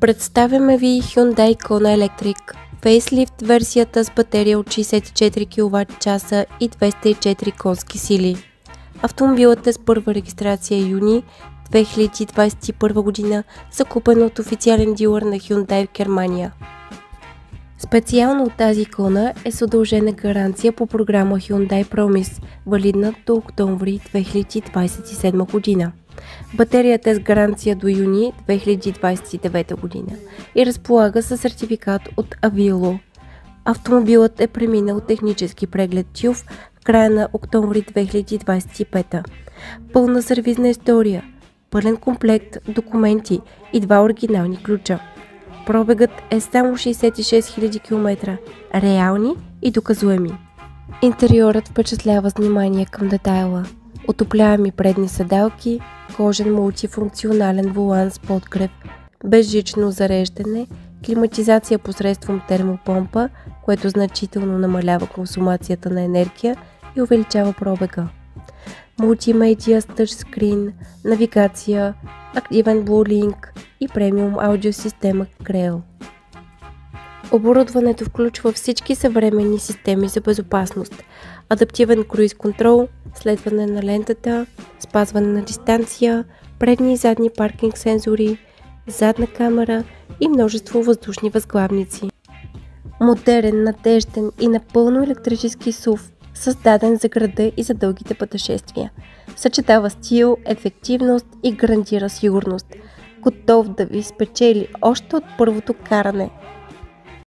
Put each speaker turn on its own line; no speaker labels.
Представяме ви Hyundai Kona Electric фейслифт версията с батерия от 64 кВт и 204 конски сили. Автомобилът е с първа регистрация юни 2021 година, закупен от официален дилър на Hyundai в Германия. Специално от тази Kona е с удължена гаранция по програма Hyundai Promise, валидна до октомври 2027 година. Батерията е с гаранция до юни 2029 година и разполага със сертификат от Avilo. Автомобилът е преминал технически преглед TÜV в края на октомври 2025. Пълна сервизна история, пълен комплект документи и 2 оригинални ключа. Пробегът е само 66 000 км, реални и доказуеми. Интериорът впечатлява с внимание към детайла. Отопляеми предни седалки, кожен мултифункционален волан с подгрев, безжично зареждане, климатизация посредством термопомпа, което значително намалява консумацията на енергия и увеличава пробега. Мултимедия с тъчскрин, навигация, активен Bluelink и премиум аудиосистема Крел. Оборудването включва всички съвременни системи за безопасност, адаптивен круиз контрол, следване на лентата, спазване на дистанция, предни и задни паркинг сензори, задна камера и множество въздушни възглавници. Модерен, надежден и напълно електрически SUV, създаден за града и за дългите пътешествия. Съчетава стил, ефективност и гарантира сигурност. Готов да ви спечели още от първото каране.